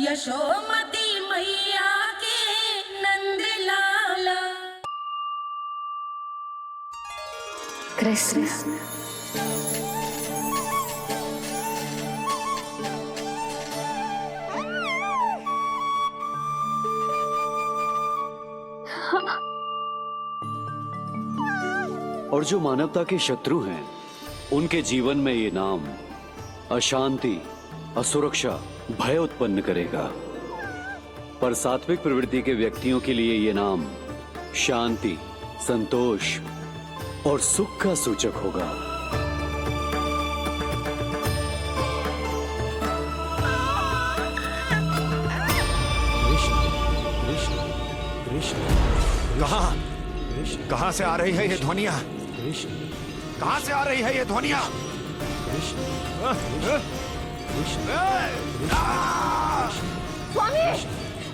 यशोमती मैया के नंद लाला। कृष्ण और जो मानवता के शत्रु हैं, उनके जीवन में ये नाम अशांति, असुरक्षा, भय उत्पन्न करेगा। पर सात्विक प्रवृत्ति के व्यक्तियों के लिए ये नाम शांति, संतोष और सुख का सूचक होगा। कहां से आ रही है ये ध्वनियां? कहां से आ रही है ये ध्वनियां? स्वामी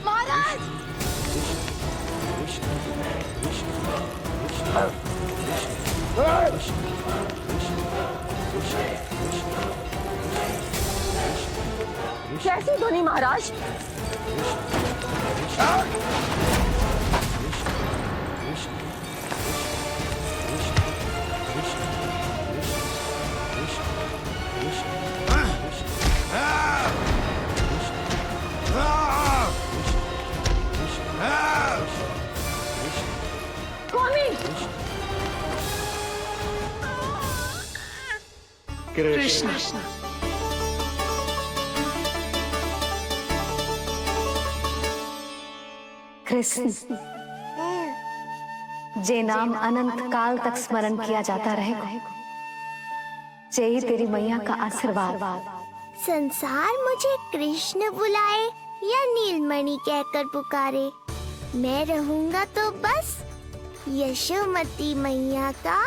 महाराज, कैसी ध्वनि महाराज? कृष्ण कृष्ण, जे नाम अनंत काल तक स्मरण किया जाता रहेगा, जे ही तेरी मैया का आशीर्वाद। संसार मुझे कृष्ण बुलाए या नीलमणि कहकर पुकारे, मैं रहूंगा तो बस यशोमती मैया का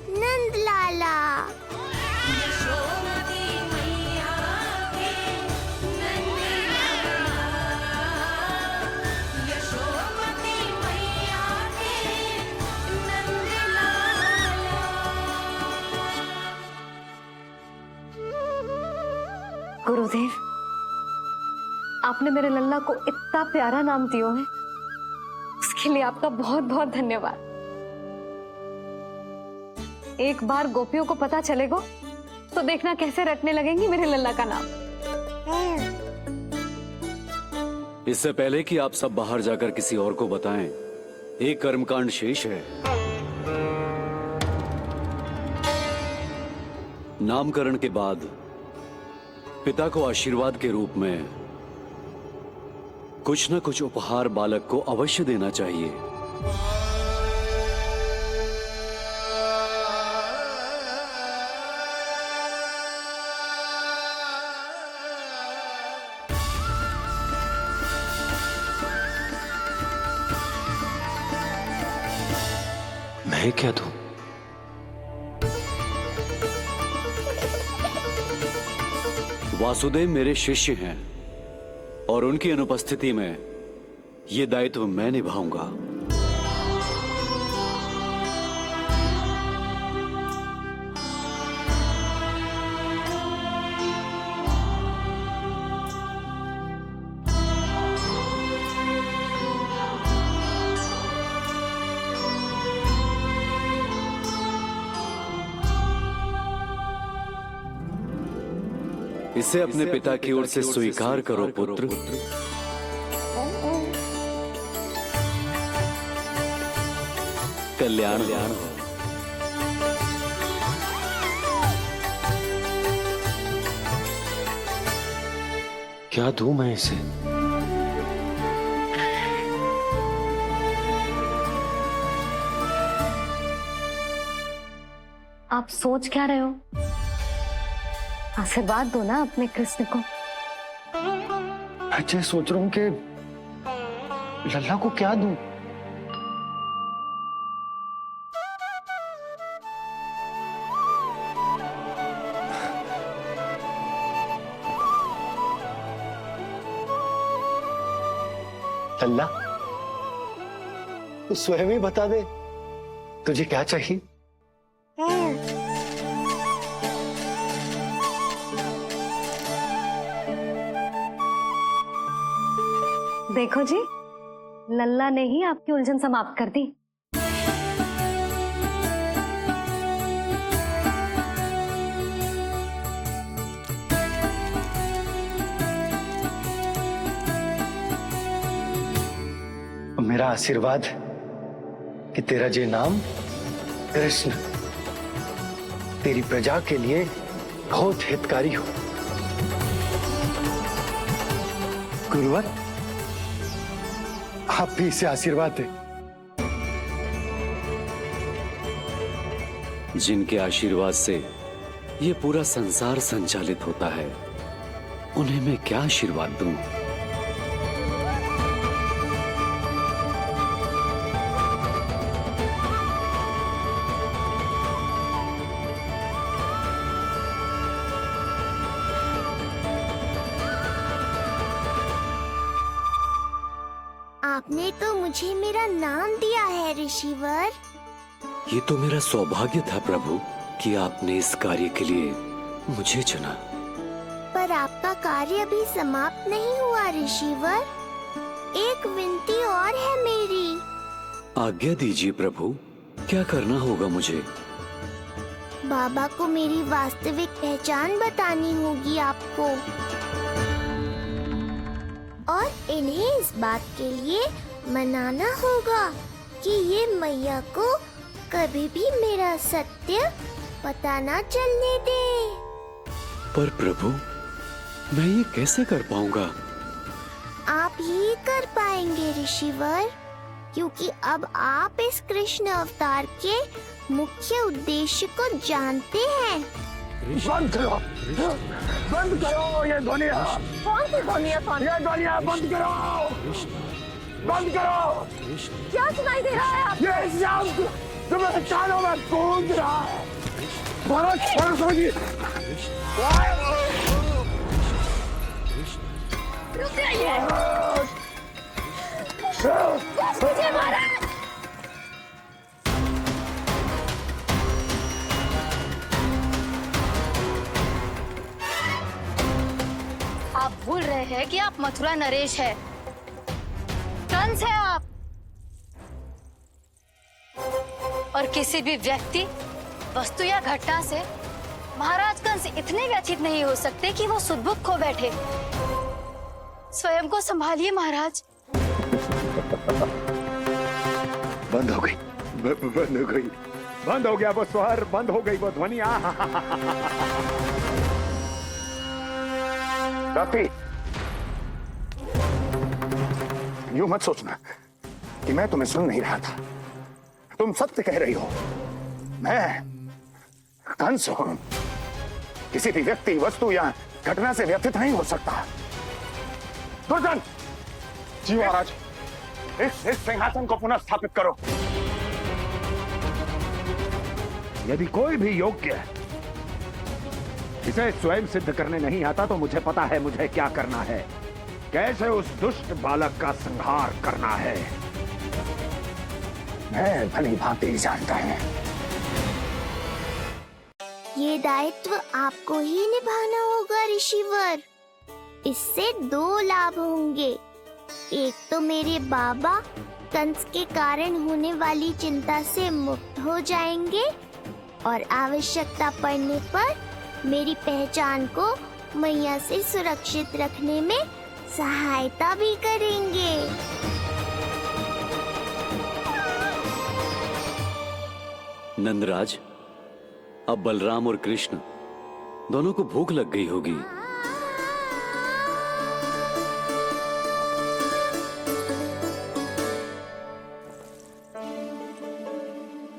नंद लाला। यशोमती मैया के नंद लाला। यशोमती मैया के नंद लाला। गुरुदेव, आपने मेरे लल्ला को इतना प्यारा नाम दिया है, उसके लिए आपका बहुत बहुत धन्यवाद। एक बार गोपियों को पता चलेगा तो देखना कैसे रटने लगेंगी मेरे लल्ला का नाम। इससे पहले कि आप सब बाहर जाकर किसी और को बताएं, एक कर्मकांड शेष है। नामकरण के बाद पिता को आशीर्वाद के रूप में कुछ न कुछ उपहार बालक को अवश्य देना चाहिए। मैं क्या दूं? वासुदेव मेरे शिष्य हैं और उनकी अनुपस्थिति में यह दायित्व मैं निभाऊंगा। इसे अपने पिता की ओर से स्वीकार करो पुत्र। कल्याण हो। क्या दूं मैं इसे? आप सोच क्या रहे हो? आशीर्वाद दो ना अपने कृष्ण को। अच्छा, सोच रहा हूं कि लल्ला को क्या दूं? लल्ला, तू स्वयं ही बता दे, तुझे क्या चाहिए? देखो जी, लल्ला ने ही आपकी उलझन समाप्त कर दी। मेरा आशीर्वाद कि तेरा ये नाम कृष्ण तेरी प्रजा के लिए बहुत हितकारी हो। गुरुवर, आप भी इसे आशीर्वाद दें। जिनके आशीर्वाद से ये पूरा संसार संचालित होता है, उन्हें मैं क्या आशीर्वाद दूं? आपने तो मुझे मेरा नाम दिया है ऋषिवर। ये तो मेरा सौभाग्य था प्रभु कि आपने इस कार्य के लिए मुझे चुना। पर आपका कार्य अभी समाप्त नहीं हुआ ऋषिवर। एक विनती और है मेरी। आज्ञा दीजिए प्रभु, क्या करना होगा मुझे? बाबा को मेरी वास्तविक पहचान बतानी होगी आपको, और इन्हें इस बात के लिए मनाना होगा कि ये मैया को कभी भी मेरा सत्य पता ना चलने दे। पर प्रभु, मैं ये कैसे कर पाऊंगा? आप ही कर पाएंगे ऋषिवर, क्योंकि अब आप इस कृष्ण अवतार के मुख्य उद्देश्य को जानते हैं। बंद करो, बंद करो ये दुनिया। कौन सी दुनिया? ये दुनिया बंद करो, बंद करो। क्या सुनाई दे रहा है आप? ये शब्द तुम्हें कानों में गूंज रहा है। भरत समझिए। रुक जाइए। मुझे मारा। आप भूल रहे हैं कि आप मथुरा नरेश है, कंस है आप। और किसी भी व्यक्ति, वस्तु या घटना से महाराज कंस इतने व्यथित नहीं हो सकते कि वो सुदबुद खो बैठे। स्वयं को संभालिए महाराज। बंद हो गई, बंद हो गई, बंद हो गया वो स्वर, बंद हो गई वो ध्वनि। रात्रि, यूं मत सोचना कि मैं तुम्हें सुन नहीं रहा था। तुम सत्य कह रही हो। मैं कंस हूं। किसी भी व्यक्ति, वस्तु या घटना से व्यथित नहीं हो सकता। दुर्जन, जी महाराज, इस सिंहासन को पुनः स्थापित करो। यदि कोई भी योग्य इसे स्वयं सिद्ध करने नहीं आता तो मुझे पता है मुझे क्या करना है, कैसे उस दुष्ट बालक का संहार करना है। मैं भली भांति जानता हूं। ये दायित्व आपको ही निभाना होगा ऋषिवर। इससे दो लाभ होंगे। एक तो मेरे बाबा कंस के कारण होने वाली चिंता से मुक्त हो जाएंगे, और आवश्यकता पड़ने पर मेरी पहचान को मैया से सुरक्षित रखने में सहायता भी करेंगे। नंदराज, अब बलराम और कृष्ण दोनों को भूख लग गई होगी।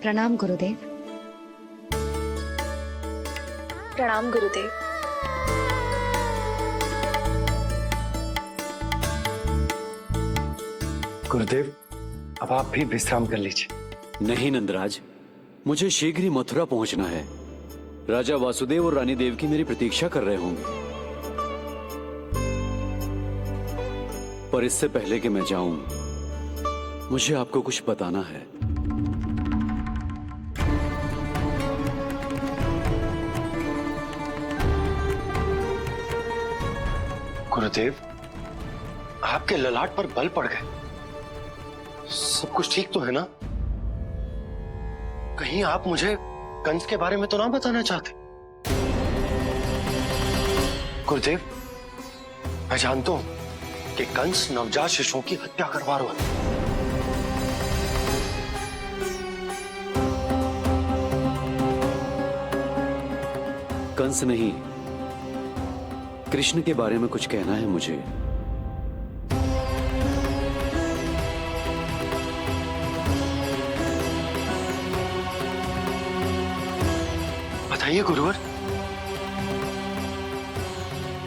प्रणाम गुरुदेव। प्रणाम गुरुदेव। गुरुदेव, अब आप भी विश्राम कर लीजिए। नहीं नंदराज, मुझे शीघ्र ही मथुरा पहुंचना है। राजा वासुदेव और रानी देवकी मेरी प्रतीक्षा कर रहे होंगे। पर इससे पहले कि मैं जाऊं, मुझे आपको कुछ बताना है। गुरुदेव, आपके ललाट पर बल पड़ गए। सब कुछ ठीक तो है ना? कहीं आप मुझे कंस के बारे में तो ना बताना चाहते? गुरुदेव, मैं जानता हूं कि कंस नवजात शिशुओं की हत्या करवा रहा है। कंस नहीं, कृष्ण के बारे में कुछ कहना है मुझे। बताइए गुरुवर।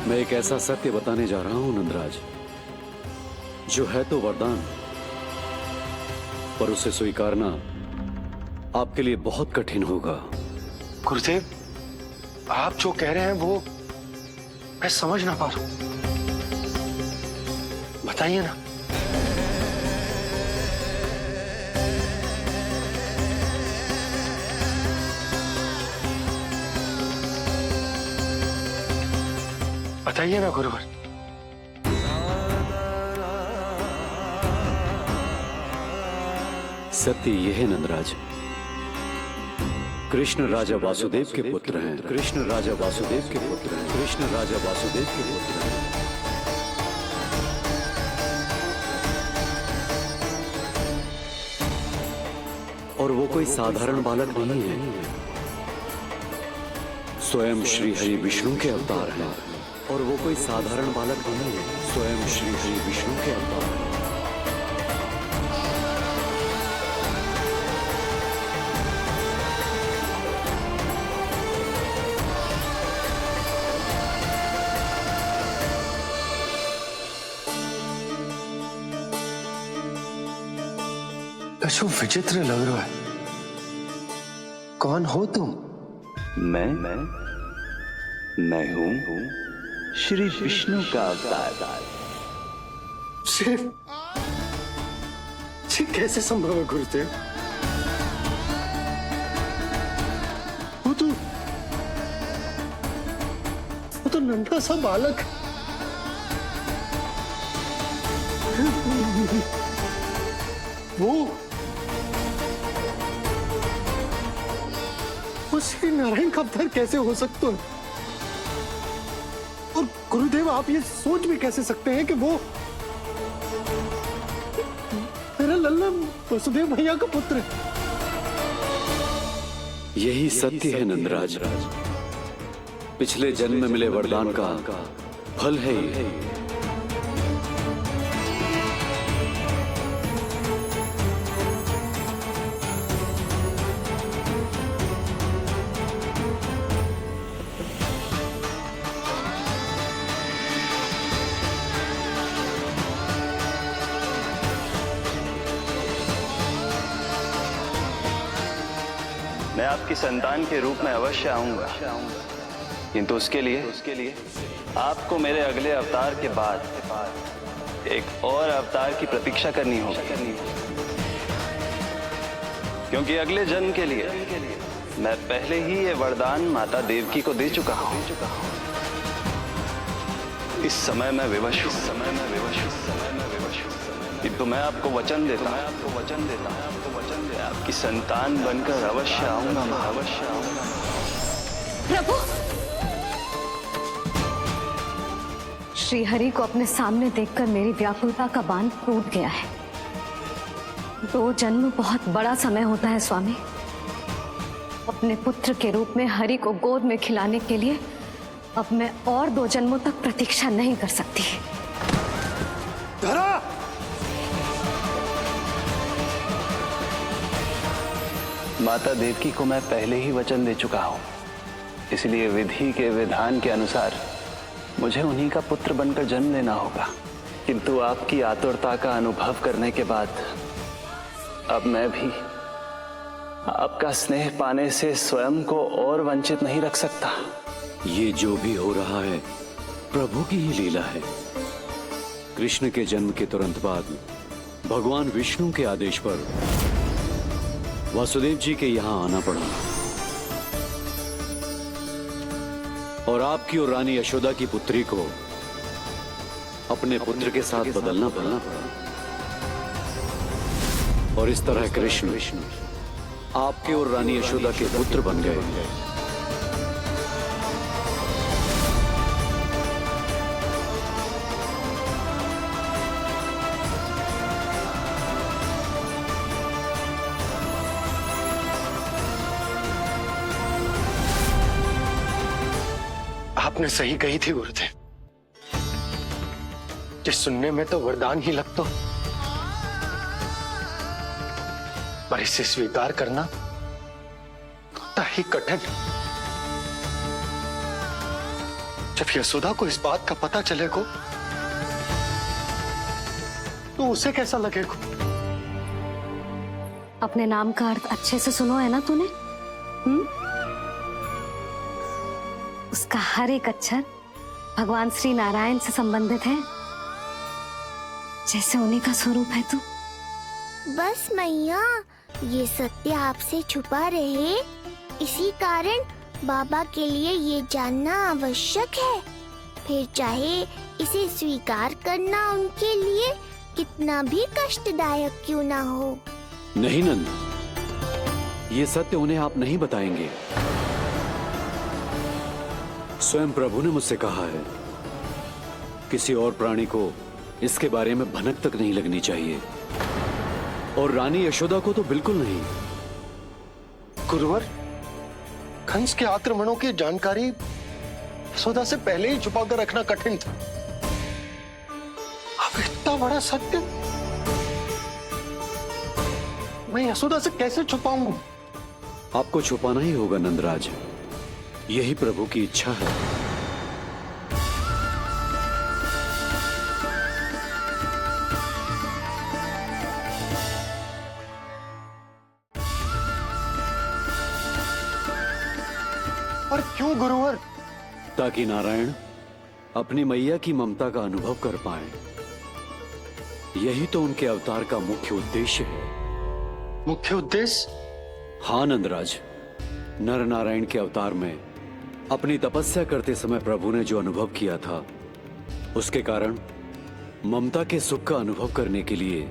मैं एक ऐसा सत्य बताने जा रहा हूं नंदराज, जो है तो वरदान, पर उसे स्वीकारना आपके लिए बहुत कठिन होगा। गुरुदेव, आप जो कह रहे हैं वो मैं समझ ना पा रहा हूं। बताइए ना। बताइए ना गुरुवर। सत्य यह है नंदराज, कृष्ण राजा वासुदेव के पुत्र हैं। कृष्ण राजा वासुदेव के पुत्र हैं। कृष्ण राजा वासुदेव के पुत्र हैं। और वो कोई साधारण बालक नहीं है, स्वयं श्री हरि विष्णु के अवतार हैं। और वो कोई साधारण बालक नहीं है, स्वयं श्री हरि विष्णु के अवतार हैं। जो विचित्र लग रहा है। कौन हो तुम? मैं हूं श्री विष्णु का अवतार। ये कैसे संभव है गुरुदेव? वो तो नन्हा सा बालक। वो श्री नारायण का अवतार कैसे हो सकता है? और गुरुदेव, आप ये सोच भी कैसे सकते हैं कि वो मेरा लल्ला वसुदेव भैया का पुत्र है? यही सत्य है नंदराज, पिछले जन्म में मिले वरदान का फल है ये। मैं आपकी संतान के रूप में अवश्य आऊंगा, किंतु उसके लिए आपको मेरे अगले अवतार के बाद एक और अवतार की प्रतीक्षा करनी होगी, क्योंकि अगले जन्म के लिए मैं पहले ही ये वरदान माता देवकी को दे चुका हूं। इस समय मैं विवश हूं, किंतु मैं आपको वचन देता हूं, आपकी संतान बनकर अवश्य आऊंगा, अवश्य आऊंगा। प्रभु, श्रीहरि को अपने सामने देखकर मेरी व्याकुलता का बांध टूट गया है। 2 जन्म बहुत बड़ा समय होता है स्वामी। अपने पुत्र के रूप में हरि को गोद में खिलाने के लिए अब मैं और 2 जन्मों तक प्रतीक्षा नहीं कर सकती। धरा! माता देवकी को मैं पहले ही वचन दे चुका हूं, इसलिए विधि के विधान के अनुसार मुझे उन्हीं का पुत्र बनकर जन्म लेना होगा। किंतु आपकी आतुरता का अनुभव करने के बाद अब मैं भी आपका स्नेह पाने से स्वयं को और वंचित नहीं रख सकता। ये जो भी हो रहा है प्रभु की ही लीला है। कृष्ण के जन्म के तुरंत बाद भगवान विष्णु के आदेश पर वासुदेव जी के यहां आना पड़ा और आपकी और रानी यशोदा की पुत्री को अपने पुत्र के साथ बदलना पड़ा और इस तरह कृष्ण आपके और रानी यशोदा के पुत्र बन गए। आपने सही कही थी गुरुदेव, जिस सुनने में तो वरदान ही लगता, पर इसे स्वीकार करना तो ही कठिन। जब यशोदा को इस बात का पता चलेगा तो उसे कैसा लगेगा? अपने नाम का अर्थ अच्छे से सुनो है ना तूने? उसका हर एक अक्षर भगवान श्री नारायण से संबंधित है, जैसे उन्हीं का स्वरूप है तू। बस मैया, ये सत्य आपसे छुपा रहे, इसी कारण बाबा के लिए ये जानना आवश्यक है। फिर चाहे इसे स्वीकार करना उनके लिए कितना भी कष्टदायक क्यों ना हो। नहीं नंद, ये सत्य उन्हें आप नहीं बताएंगे। स्वयं प्रभु ने मुझसे कहा है, किसी और प्राणी को इसके बारे में भनक तक नहीं लगनी चाहिए, और रानी यशोदा को तो बिल्कुल नहीं। गुरुवर, कंस के आक्रमणों की जानकारी यशोदा से पहले ही छुपाकर रखना कठिन था। अब इतना बड़ा सत्य मैं यशोदा से कैसे छुपाऊंगा? आपको छुपाना ही होगा नंदराज, यही प्रभु की इच्छा है। पर क्यों गुरुवर? ताकि नारायण अपनी मैया की ममता का अनुभव कर पाए। यही तो उनके अवतार का मुख्य उद्देश्य है। मुख्य उद्देश्य? हाँ नंदराज, नर नारायण के अवतार में अपनी तपस्या करते समय प्रभु ने जो अनुभव किया था, उसके कारण ममता के सुख का अनुभव करने के लिए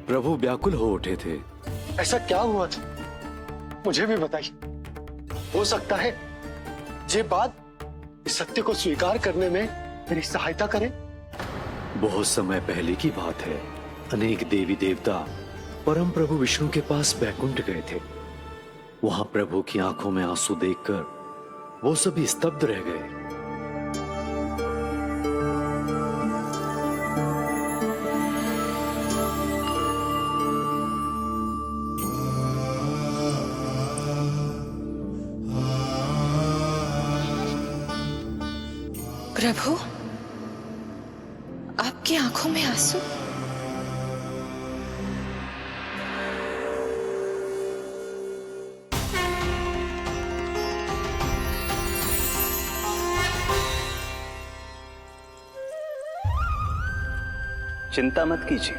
प्रभु व्याकुल हो उठे थे। ऐसा क्या हुआ था, मुझे भी बताइए। हो सकता है ये बात इस सत्य को स्वीकार करने में मेरी सहायता करे। बहुत समय पहले की बात है, अनेक देवी देवता परम प्रभु विष्णु के पास बैकुंठ गए थे। वहां प्रभु की आंखों में आंसू देखकर वो सभी स्तब्ध रह गए। प्रभु, आपकी आंखों में आंसू? चिंता मत कीजिए,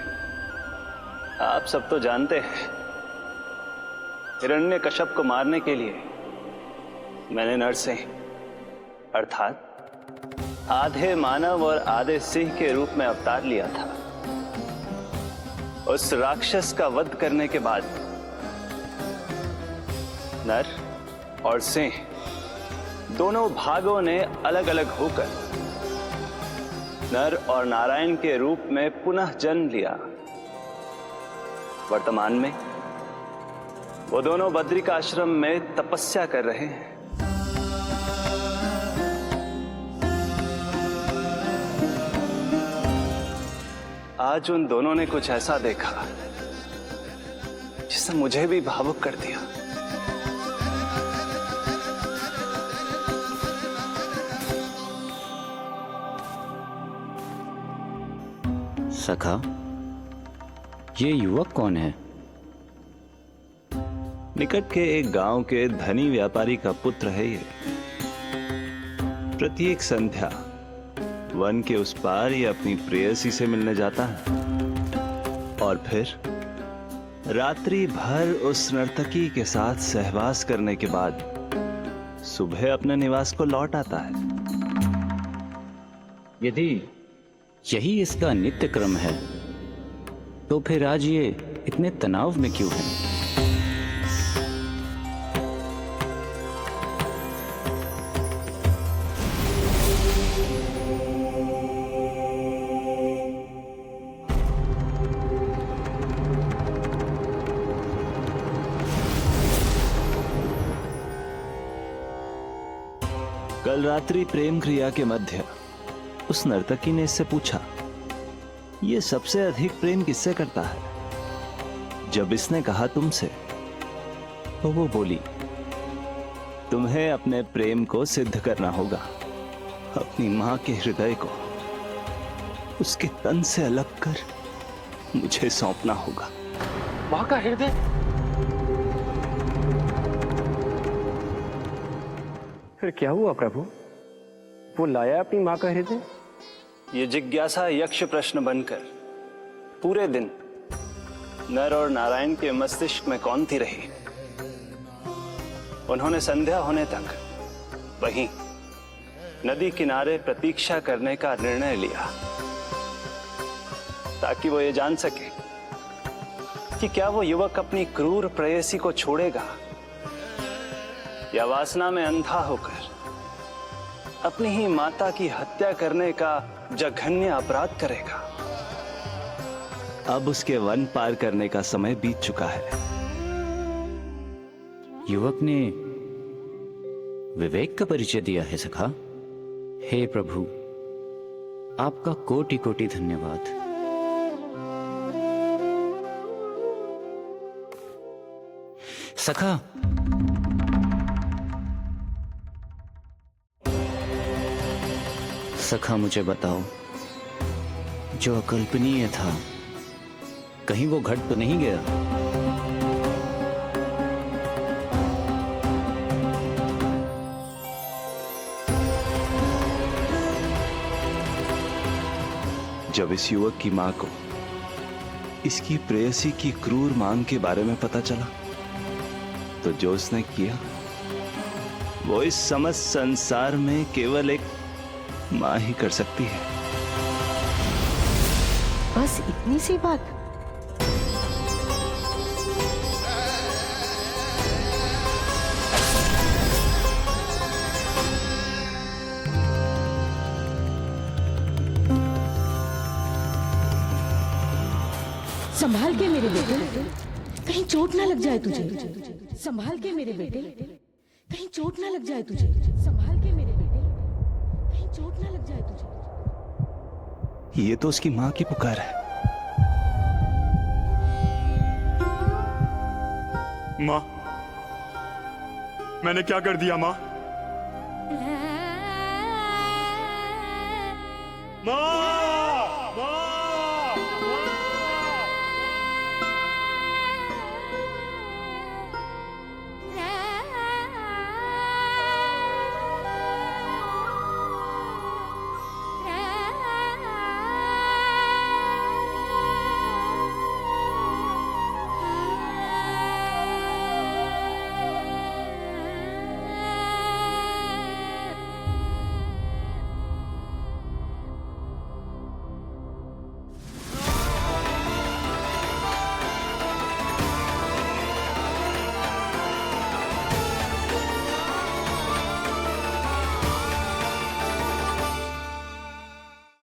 आप सब तो जानते हैं, हिरण्यकश्यप को मारने के लिए मैंने नरसिंह अर्थात आधे मानव और आधे सिंह के रूप में अवतार लिया था। उस राक्षस का वध करने के बाद नर और सिंह दोनों भागों ने अलग अलग होकर नर और नारायण के रूप में पुनः जन्म लिया। वर्तमान में वो दोनों बद्रिकाश्रम में तपस्या कर रहे हैं। आज उन दोनों ने कुछ ऐसा देखा जिसने मुझे भी भावुक कर दिया। सखा, ये युवक कौन है? निकट के एक गांव के धनी व्यापारी का पुत्र है ये। प्रत्येक संध्या वन के उस पार ये अपनी प्रेयसी से मिलने जाता है और फिर रात्रि भर उस नर्तकी के साथ सहवास करने के बाद सुबह अपने निवास को लौट आता है। यदि यही इसका नित्य क्रम है, तो फिर आज ये इतने तनाव में क्यों है? कल रात्रि प्रेम क्रिया के मध्य उस नर्तकी ने इससे पूछा, ये सबसे अधिक प्रेम किससे करता है? जब इसने कहा तुमसे, तो वो बोली, तुम्हें अपने प्रेम को सिद्ध करना होगा। अपनी मां के हृदय को उसके तन से अलग कर मुझे सौंपना होगा। मां का हृदय? फिर क्या हुआ प्रभु? वो लाया अपनी मां का हृदय? ये जिज्ञासा यक्ष प्रश्न बनकर पूरे दिन नर और नारायण के मस्तिष्क में कौंधती रही। उन्होंने संध्या होने तक वहीं नदी किनारे प्रतीक्षा करने का निर्णय लिया, ताकि वो ये जान सके कि क्या वो युवक अपनी क्रूर प्रेयसी को छोड़ेगा या वासना में अंधा होकर अपनी ही माता की हत्या करने का जघन्य अपराध करेगा। अब उसके वन पार करने का समय बीत चुका है। युवक ने विवेक का परिचय दिया है सखा। हे प्रभु, आपका कोटि कोटि धन्यवाद। सखा, सखा मुझे बताओ, जो अकल्पनीय था कहीं वो घट तो नहीं गया? जब इस युवक की मां को इसकी प्रेयसी की क्रूर मांग के बारे में पता चला, तो जो उसने किया वो इस समस्त संसार में केवल एक मां ही कर सकती है। बस इतनी सी बात? संभाल के मेरे बेटे, कहीं चोट ना लग जाए तुझे। संभाल के मेरे बेटे, कहीं चोट ना लग जाए तुझे। संभाल के मेरे बेटे, कहीं चोट ना लग जाए तुझे। ये तो उसकी मां की पुकार है। मां, मैंने क्या कर दिया मां? मां!